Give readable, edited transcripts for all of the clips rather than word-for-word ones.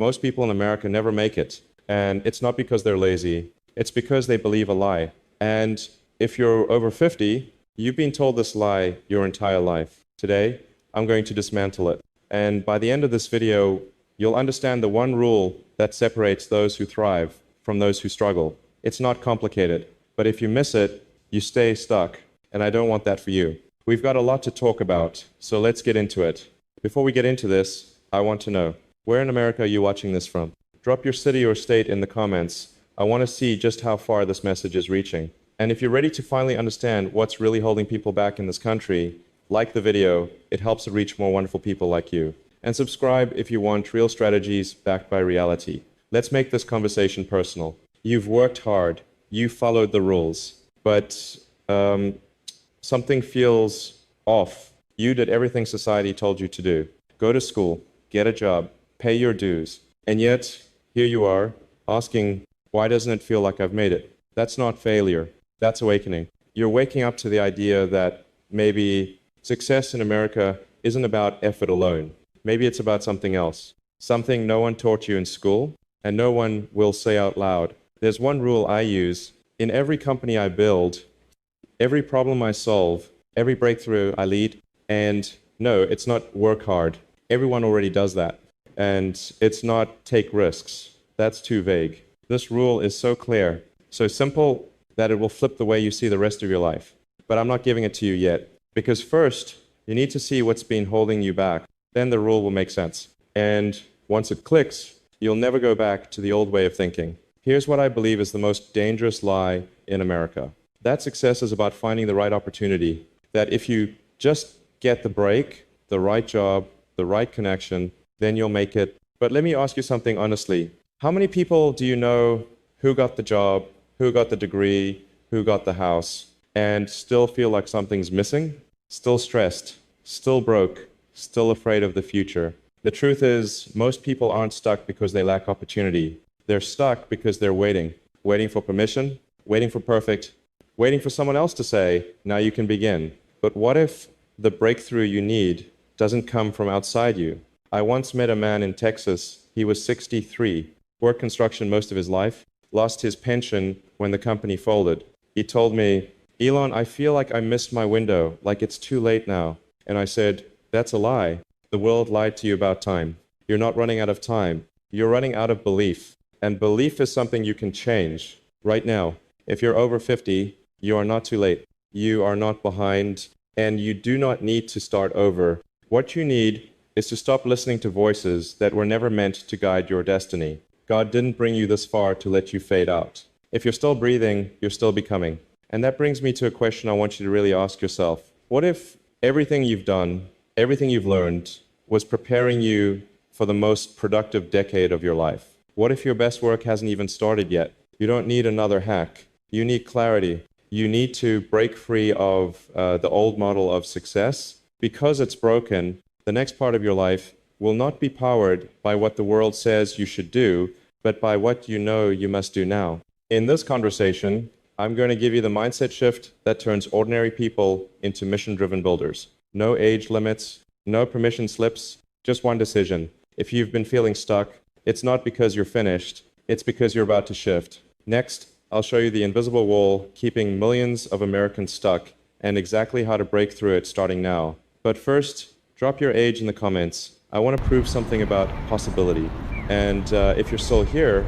Most people in America never make it. And it's not because they're lazy. It's because they believe a lie. And if you're over 50, you've been told this lie your entire life. Today, I'm going to dismantle it. And by the end of this video, you'll understand the one rule that separates those who thrive from those who struggle. It's not complicated, but if you miss it, you stay stuck. And I don't want that for you. We've got a lot to talk about, so let's get into it. Before we get into this, I want to know, where in America are you watching this from? Drop your city or state in the comments. I want to see just how far this message is reaching. And if you're ready to finally understand what's really holding people back in this country, like the video. It helps to reach more wonderful people like you. And subscribe if you want real strategies backed by reality. Let's make this conversation personal. You've worked hard. You followed the rules. But something feels off. You did everything society told you to do. Go to school, get a job, pay your dues. And yet, here you are, asking, why doesn't it feel like I've made it? That's not failure. That's awakening. You're waking up to the idea that maybe success in America isn't about effort alone. Maybe it's about something else. Something no one taught you in school, and no one will say out loud. There's one rule I use. In every company I build, every problem I solve, every breakthrough I lead, and no, it's not work hard. Everyone already does that. And it's not take risks. That's too vague. This rule is so clear, so simple that it will flip the way you see the rest of your life. But I'm not giving it to you yet. Because first, you need to see what's been holding you back. Then the rule will make sense. And once it clicks, you'll never go back to the old way of thinking. Here's what I believe is the most dangerous lie in America. That success is about finding the right opportunity. That if you just get the break, the right job, the right connection, then you'll make it. But let me ask you something honestly. How many people do you know who got the job, who got the degree, who got the house, and still feel like something's missing? Still stressed, still broke, still afraid of the future. The truth is, most people aren't stuck because they lack opportunity. They're stuck because they're waiting. Waiting for permission, waiting for perfect, waiting for someone else to say, now you can begin. But what if the breakthrough you need doesn't come from outside you? I once met a man in Texas. He was 63, worked construction most of his life, lost his pension when the company folded. He told me, Elon, I feel like I missed my window, like it's too late now. And I said, that's a lie. The world lied to you about time. You're not running out of time. You're running out of belief. And belief is something you can change right now. If you're over 50, you are not too late. You are not behind, and you do not need to start over. What you need is to stop listening to voices that were never meant to guide your destiny. God didn't bring you this far to let you fade out. If you're still breathing, you're still becoming. And that brings me to a question I want you to really ask yourself. What if everything you've done, everything you've learned, was preparing you for the most productive decade of your life? What if your best work hasn't even started yet? You don't need another hack. You need clarity. You need to break free of the old model of success. Because it's broken, the next part of your life will not be powered by what the world says you should do, but by what you know you must do now. In this conversation, I'm going to give you the mindset shift that turns ordinary people into mission-driven builders. No age limits, no permission slips, just one decision. If you've been feeling stuck, it's not because you're finished, it's because you're about to shift. Next, I'll show you the invisible wall keeping millions of Americans stuck and exactly how to break through it starting now. But first, drop your age in the comments. I want to prove something about possibility. And if you're still here,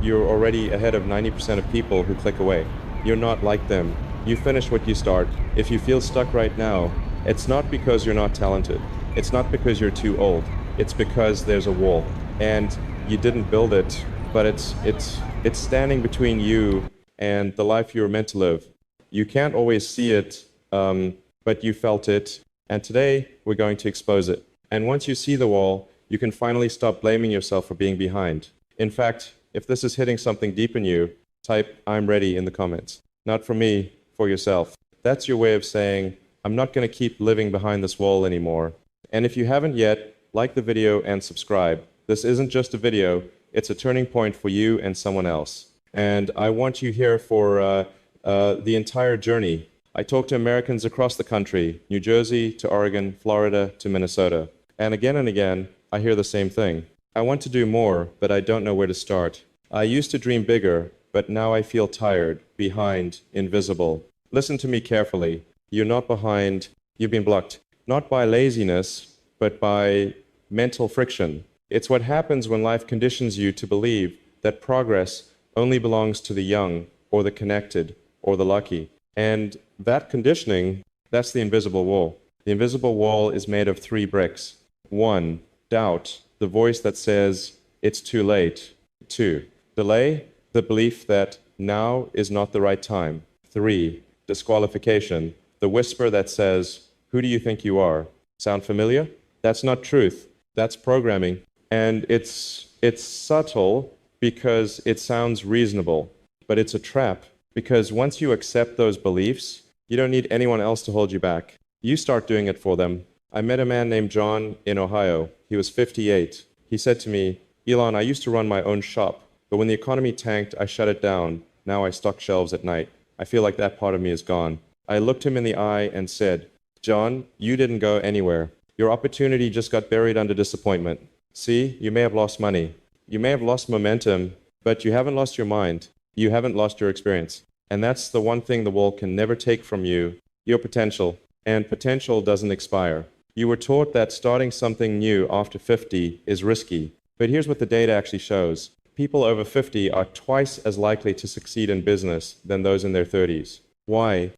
you're already ahead of 90% of people who click away. You're not like them. You finish what you start. If you feel stuck right now, it's not because you're not talented. It's not because you're too old. It's because there's a wall. And you didn't build it, but it's standing between you and the life you were meant to live. You can't always see it, but you felt it. And today, we're going to expose it. And once you see the wall, you can finally stop blaming yourself for being behind. In fact, if this is hitting something deep in you, type I'm ready in the comments. Not for me, for yourself. That's your way of saying, I'm not going to keep living behind this wall anymore. And if you haven't yet, like the video and subscribe. This isn't just a video, it's a turning point for you and someone else. And I want you here for the entire journey. I talk to Americans across the country, New Jersey to Oregon, Florida to Minnesota. And again, I hear the same thing. I want to do more, but I don't know where to start. I used to dream bigger, but now I feel tired, behind, invisible. Listen to me carefully. You're not behind, you've been blocked. Not by laziness, but by mental friction. It's what happens when life conditions you to believe that progress only belongs to the young, or the connected, or the lucky. And that conditioning, that's the invisible wall. The invisible wall is made of 3 bricks. 1, doubt, the voice that says, it's too late. 2, delay, the belief that now is not the right time. 3, disqualification, the whisper that says, who do you think you are? Sound familiar? That's not truth. That's programming. And it's subtle because it sounds reasonable, but it's a trap because once you accept those beliefs, you don't need anyone else to hold you back. You start doing it for them. I met a man named John in Ohio. He was 58. He said to me, Elon, I used to run my own shop, but when the economy tanked, I shut it down. Now I stock shelves at night. I feel like that part of me is gone. I looked him in the eye and said, John, you didn't go anywhere. Your opportunity just got buried under disappointment. See, you may have lost money. You may have lost momentum, but you haven't lost your mind. You haven't lost your experience. And that's the one thing the wall can never take from you, your potential. And potential doesn't expire. You were taught that starting something new after 50 is risky. But here's what the data actually shows. People over 50 are twice as likely to succeed in business than those in their 30s. Why?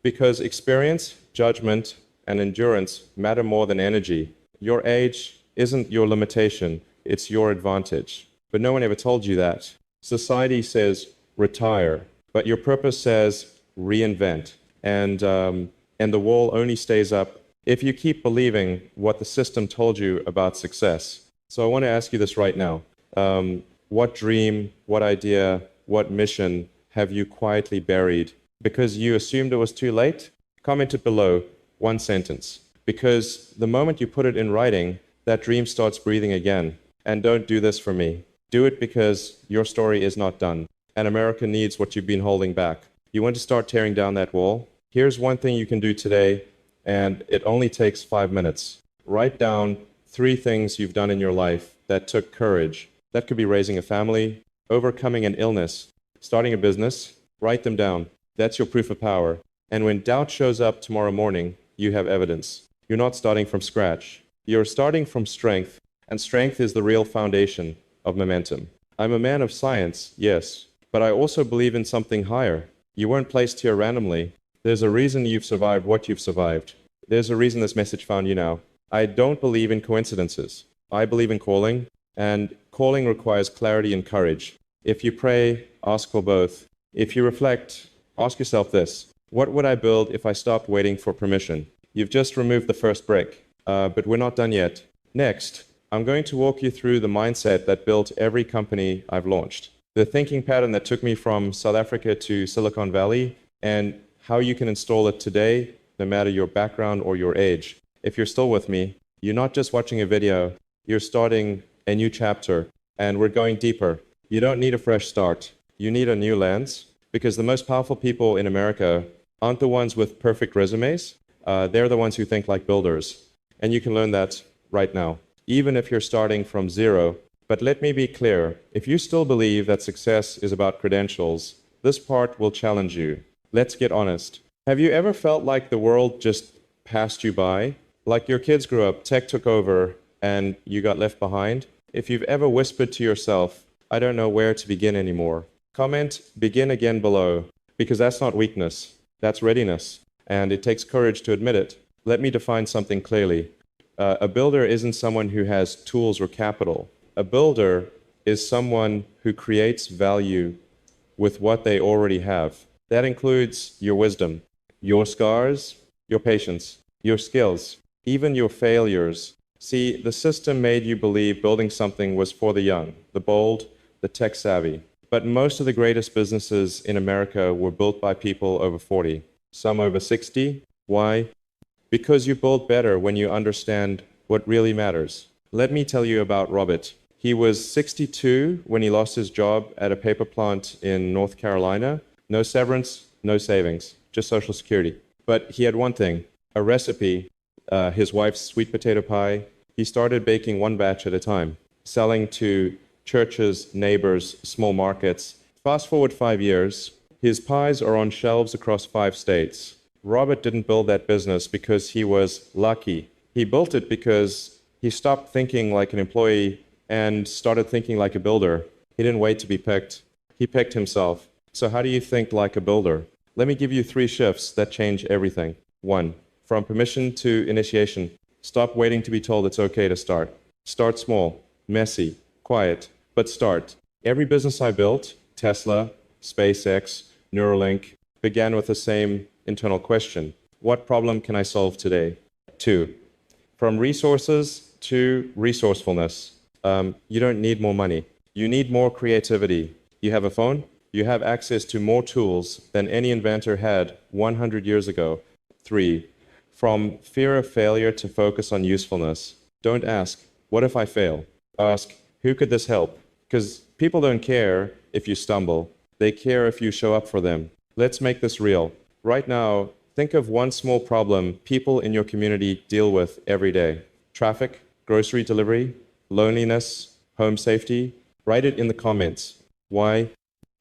Because experience, judgment, and endurance matter more than energy. Your age isn't your limitation, it's your advantage. But no one ever told you that. Society says retire, but your purpose says reinvent. And the wall only stays up if you keep believing what the system told you about success. So I want to ask you this right now. What dream, what idea, what mission have you quietly buried because you assumed it was too late? Comment it below, 1 sentence. Because the moment you put it in writing, that dream starts breathing again. And don't do this for me. Do it because your story is not done. And America needs what you've been holding back. You want to start tearing down that wall? Here's one thing you can do today, and it only takes 5 minutes. Write down 3 things you've done in your life that took courage. That could be raising a family, overcoming an illness, starting a business. Write them down. That's your proof of power. And when doubt shows up tomorrow morning, you have evidence. You're not starting from scratch. You're starting from strength, and strength is the real foundation of momentum. I'm a man of science, yes, but I also believe in something higher. You weren't placed here randomly. There's a reason you've survived what you've survived. There's a reason this message found you now. I don't believe in coincidences. I believe in calling, and calling requires clarity and courage. If you pray, ask for both. If you reflect, ask yourself this: what would I build if I stopped waiting for permission? You've just removed the first brick, but we're not done yet. Next, I'm going to walk you through the mindset that built every company I've launched. The thinking pattern that took me from South Africa to Silicon Valley, and how you can install it today, no matter your background or your age. If you're still with me, you're not just watching a video, you're starting a new chapter, and we're going deeper. You don't need a fresh start. You need a new lens, because the most powerful people in America aren't the ones with perfect resumes. They're the ones who think like builders. And you can learn that right now, even if you're starting from zero. But let me be clear, if you still believe that success is about credentials, this part will challenge you. Let's get honest. Have you ever felt like the world just passed you by? Like your kids grew up, tech took over, and you got left behind? If you've ever whispered to yourself, I don't know where to begin anymore, comment begin again below, because that's not weakness, that's readiness, and it takes courage to admit it. Let me define something clearly. A builder isn't someone who has tools or capital. A builder is someone who creates value with what they already have. That includes your wisdom, your scars, your patience, your skills, even your failures. See, the system made you believe building something was for the young, the bold, the tech savvy. But most of the greatest businesses in America were built by people over 40, some over 60. Why? Because you build better when you understand what really matters. Let me tell you about Robert. He was 62 when he lost his job at a paper plant in North Carolina. No severance, no savings, just Social Security. But he had one thing, a recipe, his wife's sweet potato pie. He started baking 1 batch at a time. selling to churches, neighbors, small markets. Fast forward 5 years, his pies are on shelves across 5 states. Robert didn't build that business because he was lucky. He built it because he stopped thinking like an employee and started thinking like a builder. He didn't wait to be picked. He picked himself. So how do you think like a builder? Let me give you 3 shifts that change everything. 1, from permission to initiation. Stop waiting to be told it's okay to start. Start small, messy, quiet, but start. Every business I built, Tesla, SpaceX, Neuralink, began with the same internal question. What problem can I solve today? 2, from resources to resourcefulness. You don't need more money. You need more creativity. You have a phone? You have access to more tools than any inventor had 100 years ago. 3, from fear of failure to focus on usefulness. Don't ask, what if I fail? Ask, who could this help? Because people don't care if you stumble. They care if you show up for them. Let's make this real. Right now, think of one small problem people in your community deal with every day. Traffic, grocery delivery, loneliness, home safety. Write it in the comments. Why?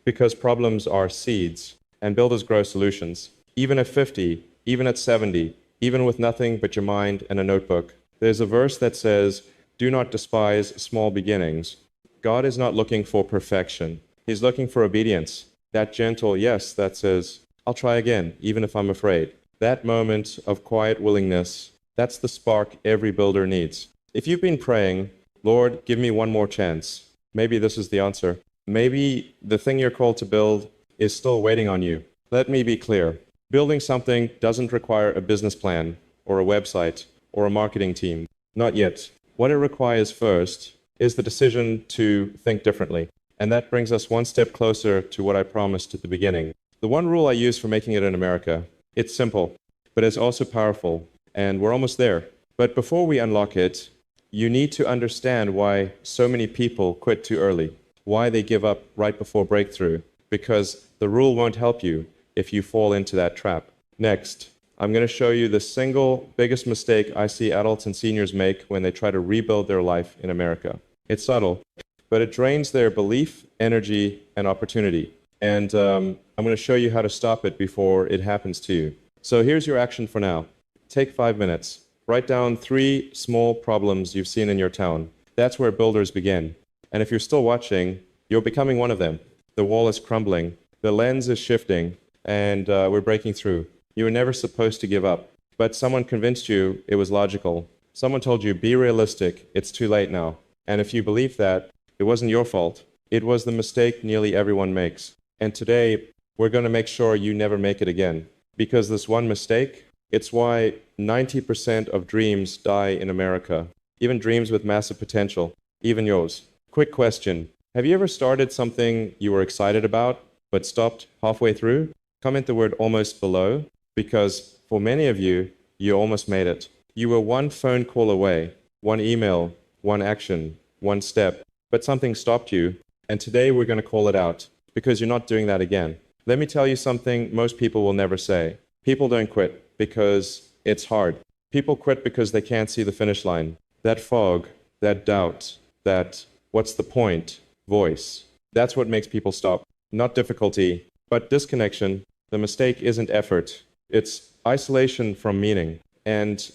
Because problems are seeds, and builders grow solutions. Even at 50, even at 70, even with nothing but your mind and a notebook. There's a verse that says, do not despise small beginnings. God is not looking for perfection. He's looking for obedience. That gentle yes that says, I'll try again, even if I'm afraid. That moment of quiet willingness, that's the spark every builder needs. If you've been praying, Lord, give me one more chance, maybe this is the answer. Maybe the thing you're called to build is still waiting on you. Let me be clear. Building something doesn't require a business plan or a website or a marketing team. Not yet. What it requires first is the decision to think differently. And that brings us one step closer to what I promised at the beginning. The one rule I use for making it in America, it's simple, but it's also powerful, and we're almost there. But before we unlock it, you need to understand why so many people quit too early, why they give up right before breakthrough, because the rule won't help you if you fall into that trap. Next, I'm going to show you the single biggest mistake I see adults and seniors make when they try to rebuild their life in America. It's subtle, but it drains their belief, energy, and opportunity. And I'm going to show you how to stop it before it happens to you. So here's your action for now. Take 5 minutes. Write down 3 small problems you've seen in your town. That's where builders begin. And if you're still watching, you're becoming one of them. The wall is crumbling, the lens is shifting, and we're breaking through. You were never supposed to give up, but someone convinced you it was logical. Someone told you, be realistic, it's too late now. And if you believe that, it wasn't your fault. It was the mistake nearly everyone makes. And today, we're going to make sure you never make it again. Because this one mistake, it's why 90% of dreams die in America. Even dreams with massive potential, even yours. Quick question. Have you ever started something you were excited about, but stopped halfway through? Comment the word almost below, because for many of you, you almost made it. You were one phone call away, one email, one action, one step, but something stopped you, and today we're going to call it out, because you're not doing that again. Let me tell you something most people will never say. People don't quit because it's hard. People quit because they can't see the finish line. That fog, that doubt, that what's the point voice, that's what makes people stop. Not difficulty, but disconnection. The mistake isn't effort. It's isolation from meaning. And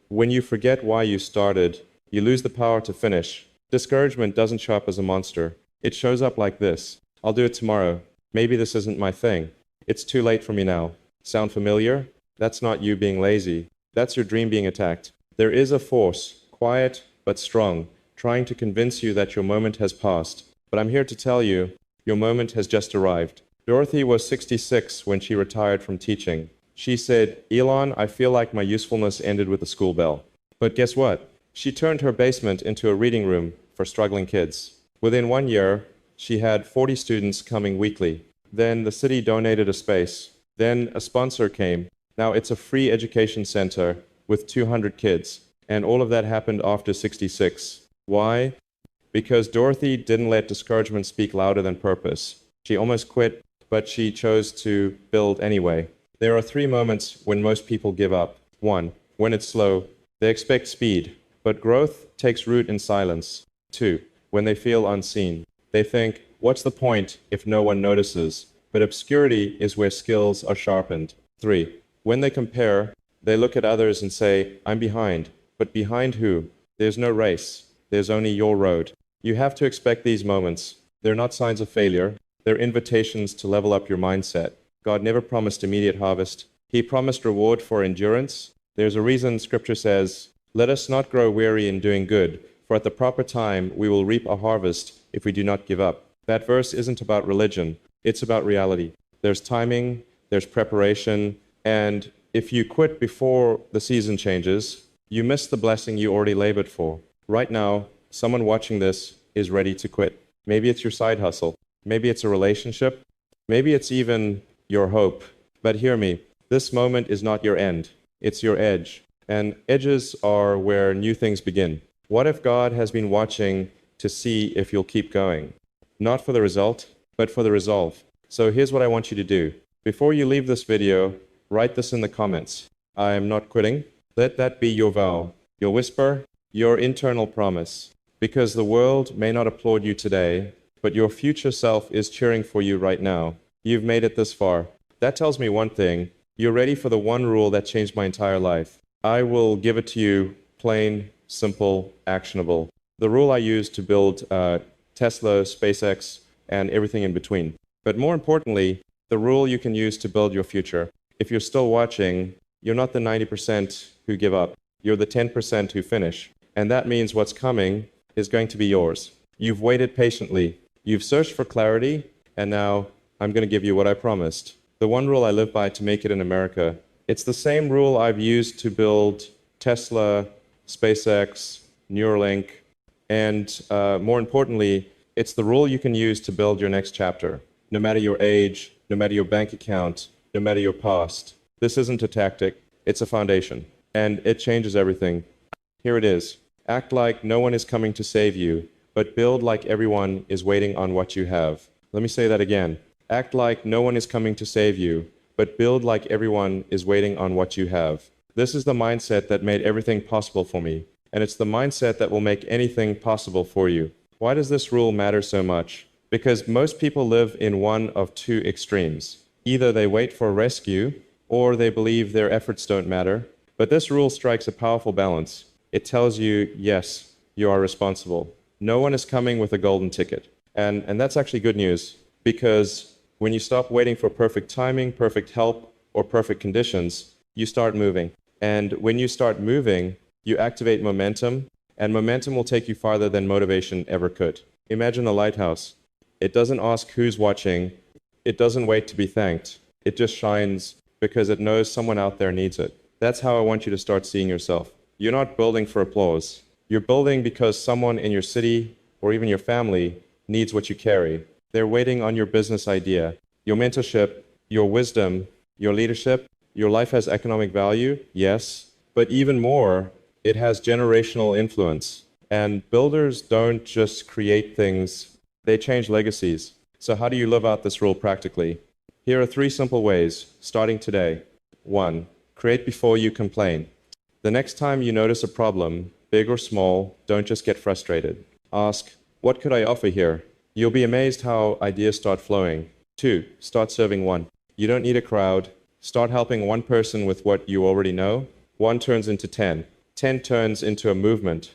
when you forget why you started, you lose the power to finish. Discouragement doesn't show up as a monster. It shows up like this. I'll do it tomorrow. Maybe this isn't my thing. It's too late for me now. Sound familiar? That's not you being lazy. That's your dream being attacked. There is a force, quiet but strong, trying to convince you that your moment has passed. But I'm here to tell you, your moment has just arrived. Dorothy was 66 when she retired from teaching. She said, Elon, I feel like my usefulness ended with the school bell. But guess what? She turned her basement into a reading room for struggling kids. Within 1 year, she had 40 students coming weekly. Then the city donated a space. Then a sponsor came. Now it's a free education center with 200 kids. And all of that happened after 66. Why? Because Dorothy didn't let discouragement speak louder than purpose. She almost quit, but she chose to build anyway. There are 3 moments when most people give up. 1, when it's slow. They expect speed, but growth takes root in silence. 2. When they feel unseen. They think, what's the point if no one notices? But obscurity is where skills are sharpened. 3. When they compare, they look at others and say, I'm behind. But behind who? There's no race. There's only your road. You have to expect these moments. They're not signs of failure. They're invitations to level up your mindset. God never promised immediate harvest. He promised reward for endurance. There's a reason Scripture says, let us not grow weary in doing good, for at the proper time we will reap a harvest if we do not give up. That verse isn't about religion. It's about reality. There's timing, there's preparation, and if you quit before the season changes, you miss the blessing you already labored for. Right now, someone watching this is ready to quit. Maybe it's your side hustle. Maybe it's a relationship. Maybe it's even your hope. But hear me, this moment is not your end. It's your edge. And edges are where new things begin. What if God has been watching to see if you'll keep going? Not for the result, but for the resolve. So here's what I want you to do. Before you leave this video, write this in the comments. I am not quitting. Let that be your vow, your whisper, your internal promise. Because the world may not applaud you today, but your future self is cheering for you right now. You've made it this far. That tells me one thing. You're ready for the one rule that changed my entire life. I will give it to you plain, simple, actionable. The rule I use to build Tesla, SpaceX, and everything in between. But more importantly, the rule you can use to build your future. If you're still watching, you're not the 90% who give up. You're the 10% who finish. And that means what's coming is going to be yours. You've waited patiently. You've searched for clarity, and now I'm going to give you what I promised. The one rule I live by to make it in America. It's the same rule I've used to build Tesla, SpaceX, Neuralink, and more importantly, it's the rule you can use to build your next chapter. No matter your age, no matter your bank account, no matter your past. This isn't a tactic, it's a foundation. And it changes everything. Here it is. Act like no one is coming to save you, but build like everyone is waiting on what you have. Let me say that again. Act like no one is coming to save you, but build like everyone is waiting on what you have. This is the mindset that made everything possible for me, and it's the mindset that will make anything possible for you. Why does this rule matter so much? Because most people live in one of two extremes. Either they wait for rescue, or they believe their efforts don't matter. But this rule strikes a powerful balance. It tells you, yes, you are responsible. No one is coming with a golden ticket. And that's actually good news, because when you stop waiting for perfect timing, perfect help, or perfect conditions, you start moving. And when you start moving, you activate momentum, and momentum will take you farther than motivation ever could. Imagine a lighthouse. It doesn't ask who's watching. It doesn't wait to be thanked. It just shines because it knows someone out there needs it. That's how I want you to start seeing yourself. You're not building for applause. You're building because someone in your city or even your family needs what you carry. They're waiting on your business idea, your mentorship, your wisdom, your leadership. Your life has economic value, yes, but even more, it has generational influence. And builders don't just create things, they change legacies. So how do you live out this rule practically? Here are 3 simple ways, starting today. 1. Create before you complain. The next time you notice a problem, big or small, don't just get frustrated. Ask, what could I offer here? You'll be amazed how ideas start flowing. 2. Start serving one. You don't need a crowd. Start helping one person with what you already know. 1 turns into 10. 10 turns into a movement.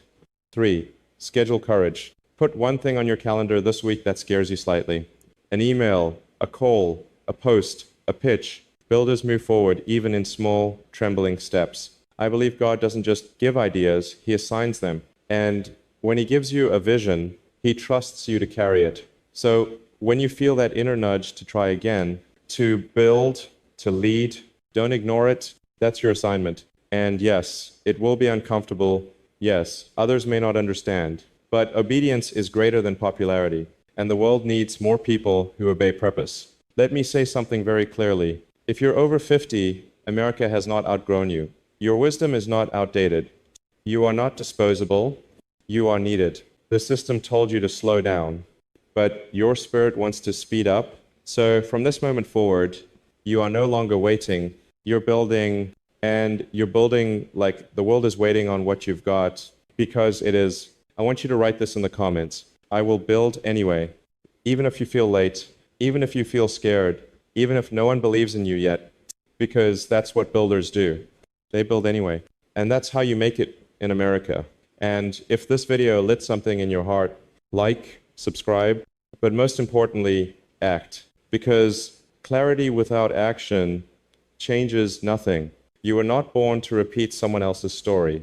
3. Schedule courage. Put one thing on your calendar this week that scares you slightly. An email, a call, a post, a pitch. Builders move forward even in small, trembling steps. I believe God doesn't just give ideas, He assigns them. And when He gives you a vision, He trusts you to carry it. So when you feel that inner nudge to try again, to build, to lead, don't ignore it. That's your assignment. And yes, it will be uncomfortable. Yes, others may not understand. But obedience is greater than popularity. And the world needs more people who obey purpose. Let me say something very clearly. If you're over 50, America has not outgrown you. Your wisdom is not outdated. You are not disposable. You are needed. The system told you to slow down, but your spirit wants to speed up. So from this moment forward, you are no longer waiting. You're building, and you're building like the world is waiting on what you've got because it is I want you to write this in the comments. I will build anyway, even if you feel late, even if you feel scared, even if no one believes in you yet, because that's what builders do. They build anyway. And that's how you make it in America. And if this video lit something in your heart, like, subscribe, but most importantly, act. Because clarity without action changes nothing. You were not born to repeat someone else's story.